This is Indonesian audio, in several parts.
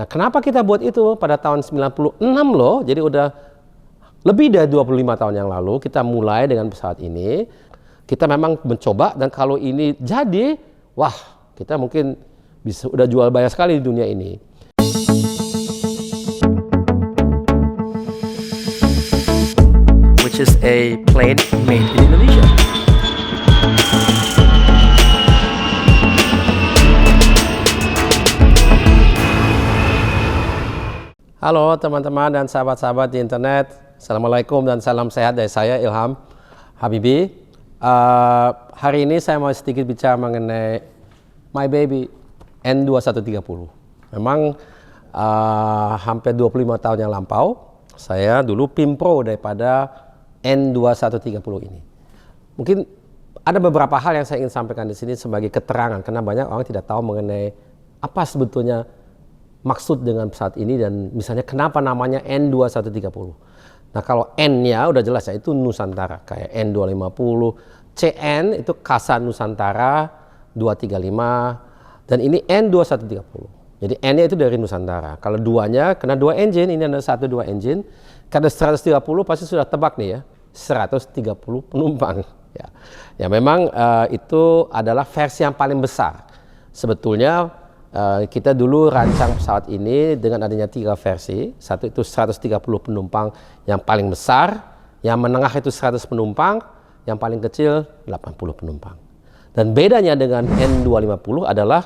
Nah, kenapa kita buat itu pada tahun 96 loh, jadi udah lebih dari 25 tahun yang lalu kita mulai dengan pesawat ini. Kita memang mencoba dan kalau ini jadi, wah kita mungkin bisa udah jual banyak sekali di dunia ini. Which is a plane made in Indonesia. Halo teman-teman dan sahabat-sahabat di internet. Assalamualaikum dan salam sehat dari saya Ilham Habibi. Hari ini saya mau sedikit bicara mengenai my baby N2130. Memang hampir 25 tahun yang lampau saya dulu pimpro daripada N2130 ini. Mungkin ada beberapa hal yang saya ingin sampaikan di sini sebagai keterangan karena banyak orang tidak tahu mengenai apa sebetulnya maksud dengan pesawat ini dan misalnya kenapa namanya N2130. Nah kalau N-nya udah jelas ya itu Nusantara kayak N250, CN itu Casa Nusantara 235 dan ini N2130. Jadi N-nya itu dari Nusantara. Kalau duanya karena dua engine ini ada 1-2 engine. Karena 130 pasti sudah tebak nih ya 130 penumpang. Ya memang itu adalah versi yang paling besar. Sebetulnya kita dulu rancang pesawat ini dengan adanya 3 versi. Satu itu 130 penumpang yang paling besar, yang menengah itu 100 penumpang, yang paling kecil 80 penumpang. Dan bedanya dengan N250 adalah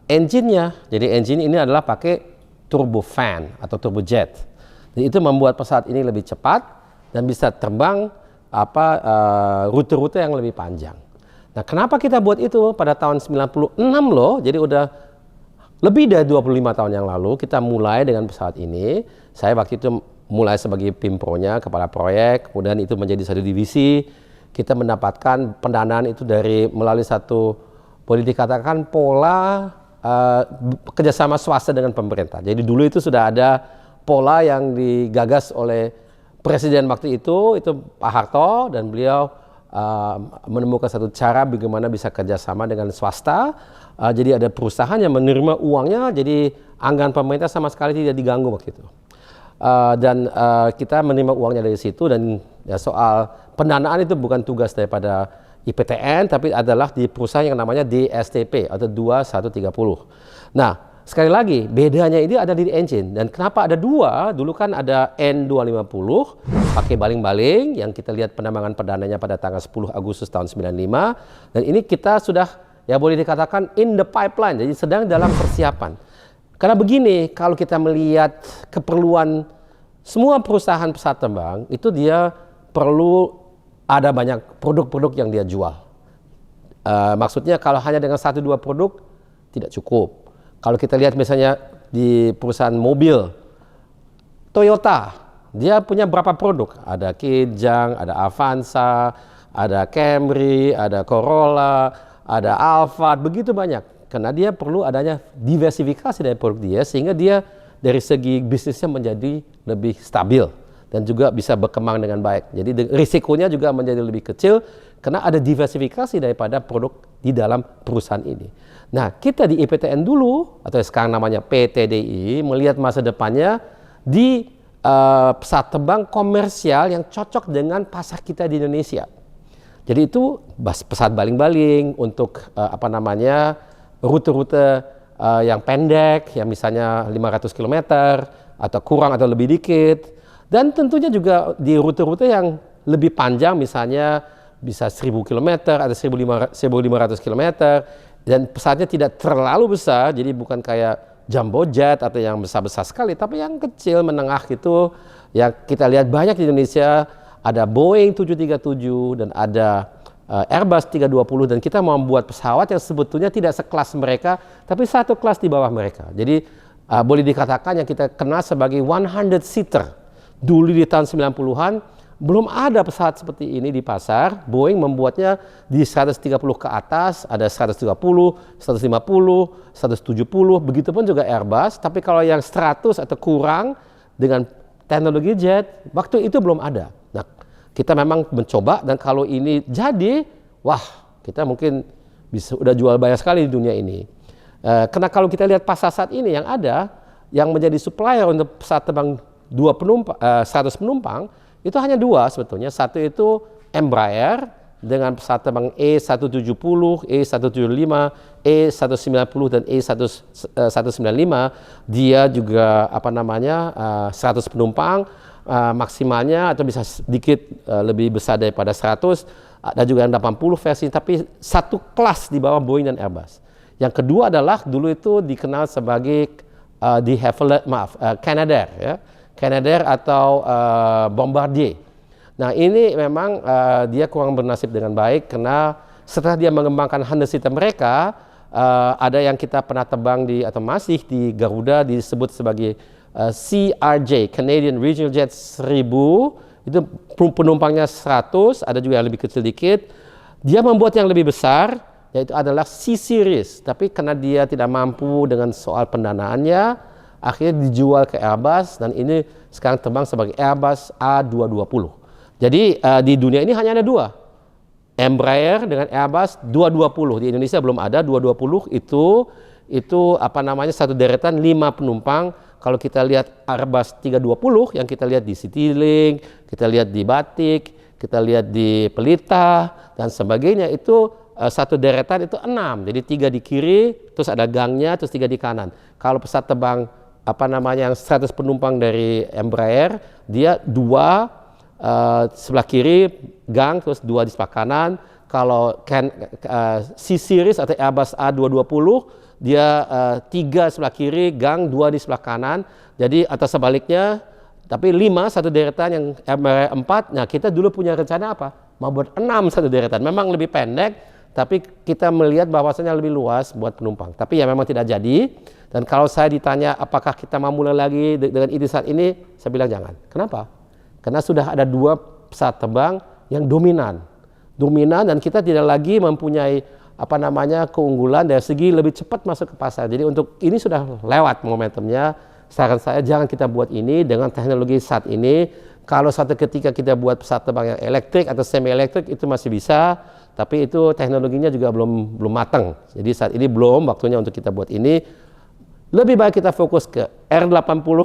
engine-nya. Jadi engine ini adalah pakai turbofan atau turbojet. Jadi itu membuat pesawat ini lebih cepat dan bisa terbang rute-rute yang lebih panjang. Nah, kenapa kita buat itu pada tahun 96 loh. Jadi udah lebih dari 25 tahun yang lalu kita mulai dengan pesawat ini. Saya waktu itu mulai sebagai pimpronya, kepala proyek, kemudian itu menjadi satu divisi. Kita mendapatkan pendanaan itu melalui satu boleh dikatakan pola kerjasama swasta dengan pemerintah. Jadi dulu itu sudah ada pola yang digagas oleh Presiden waktu itu Pak Harto, dan beliau menemukan satu cara bagaimana bisa kerjasama dengan swasta. Jadi ada perusahaan yang menerima uangnya, jadi anggaran pemerintah sama sekali tidak diganggu waktu itu. Dan kita menerima uangnya dari situ, dan ya, soal pendanaan itu bukan tugas daripada IPTN, tapi adalah di perusahaan yang namanya DSTP atau 2130. Nah, sekali lagi bedanya ini ada di engine. Dan kenapa ada dua? Dulu kan ada N250 pakai baling-baling yang kita lihat penambangan perdananya pada tanggal 10 Agustus tahun 95. Dan ini kita sudah ya boleh dikatakan in the pipeline, jadi sedang dalam persiapan. Karena begini, kalau kita melihat keperluan semua perusahaan pesawat terbang, itu dia perlu ada banyak produk-produk yang dia jual. Maksudnya kalau hanya dengan 1-2 produk tidak cukup. Kalau kita lihat misalnya di perusahaan mobil, Toyota, dia punya berapa produk? Ada Kijang, ada Avanza, ada Camry, ada Corolla, ada Alphard, begitu banyak. Karena dia perlu adanya diversifikasi dari produk dia, sehingga dia dari segi bisnisnya menjadi lebih stabil dan juga bisa berkembang dengan baik. Jadi risikonya juga menjadi lebih kecil karena ada diversifikasi daripada produk di dalam perusahaan ini. Nah, kita di IPTN dulu, atau sekarang namanya PTDI, melihat masa depannya di pesawat terbang komersial yang cocok dengan pasar kita di Indonesia. Jadi itu pesawat baling-baling untuk rute-rute yang pendek, yang misalnya 500 km atau kurang atau lebih dikit. Dan tentunya juga di rute-rute yang lebih panjang, misalnya bisa 1000 km atau 1500 km. Dan pesawatnya tidak terlalu besar, jadi bukan kayak jumbo jet atau yang besar-besar sekali, tapi yang kecil, menengah gitu. Yang kita lihat banyak di Indonesia, ada Boeing 737 dan ada Airbus 320, dan kita mau membuat pesawat yang sebetulnya tidak sekelas mereka, tapi satu kelas di bawah mereka. Jadi boleh dikatakan yang kita kenal sebagai 100-seater. Dulu di tahun 90-an, belum ada pesawat seperti ini di pasar. Boeing membuatnya di 130 ke atas, ada 130, 150, 170, begitupun juga Airbus. Tapi kalau yang 100 atau kurang dengan teknologi jet, waktu itu belum ada. Nah, kita memang mencoba, dan kalau ini jadi, wah, kita mungkin bisa udah jual banyak sekali di dunia ini. Karena kalau kita lihat pasar saat ini yang ada, yang menjadi supplier untuk pesawat terbang 100 penumpang itu hanya dua sebetulnya. Satu itu Embraer dengan pesawat terbang E170, E175, E190 dan E195. Dia juga 100 penumpang maksimalnya atau bisa sedikit lebih besar daripada 100. Ada juga yang 80 versi, tapi satu kelas di bawah Boeing dan Airbus. Yang kedua adalah dulu itu dikenal sebagai Canadair, ya. Canadair atau Bombardier. Nah ini memang dia kurang bernasib dengan baik karena setelah dia mengembangkan Honda System mereka, ada yang kita pernah terbang atau masih di Garuda disebut sebagai CRJ, Canadian Regional Jet 1000, itu penumpangnya 100, ada juga yang lebih kecil dikit. Dia membuat yang lebih besar, yaitu adalah C-Series, tapi karena dia tidak mampu dengan soal pendanaannya, akhirnya dijual ke Airbus, dan ini sekarang terbang sebagai Airbus A220. Jadi di dunia ini hanya ada dua, Embraer dengan Airbus 220. Di Indonesia belum ada 220 itu satu deretan 5 penumpang. Kalau kita lihat Airbus 320 yang kita lihat di Citylink, kita lihat di Batik, kita lihat di Pelita dan sebagainya, itu satu deretan itu 6. Jadi 3 di kiri, terus ada gangnya, terus 3 di kanan. Kalau pesawat terbang yang 100 penumpang dari Embraer, dia 2 sebelah kiri gang, terus 2 di sebelah kanan. Kalau C-Series atau Airbus A220, dia 3 sebelah kiri gang, 2 di sebelah kanan. Jadi atau sebaliknya, tapi 5 satu deretan, yang Embraer 4. Nah kita dulu punya rencana apa? Mau buat 6 satu deretan. Memang lebih pendek, tapi kita melihat bahwasannya lebih luas buat penumpang. Tapi ya memang tidak jadi. Dan kalau saya ditanya apakah kita mau mulai lagi dengan ide saat ini, saya bilang jangan. Kenapa? Karena sudah ada 2 pesawat terbang yang dominan, dan kita tidak lagi mempunyai keunggulan dari segi lebih cepat masuk ke pasar. Jadi untuk ini sudah lewat momentumnya. Saran saya jangan kita buat ini dengan teknologi saat ini. Kalau suatu ketika kita buat pesawat terbang yang elektrik atau semi elektrik itu masih bisa, tapi itu teknologinya juga belum matang. Jadi saat ini belum waktunya untuk kita buat ini. Lebih baik kita fokus ke R80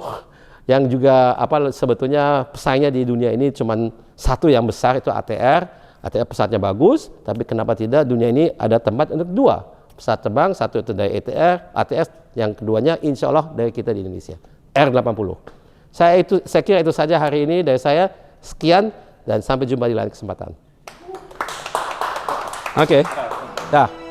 yang juga sebetulnya pesaingnya di dunia ini cuma satu yang besar, itu ATR. ATR pesawatnya bagus, tapi kenapa tidak dunia ini ada tempat untuk 2 pesawat terbang, satu itu dari ATS, yang keduanya insya Allah dari kita di Indonesia, R80. Saya kira itu saja hari ini dari saya. Sekian dan sampai jumpa di lain kesempatan. Oke. Dah.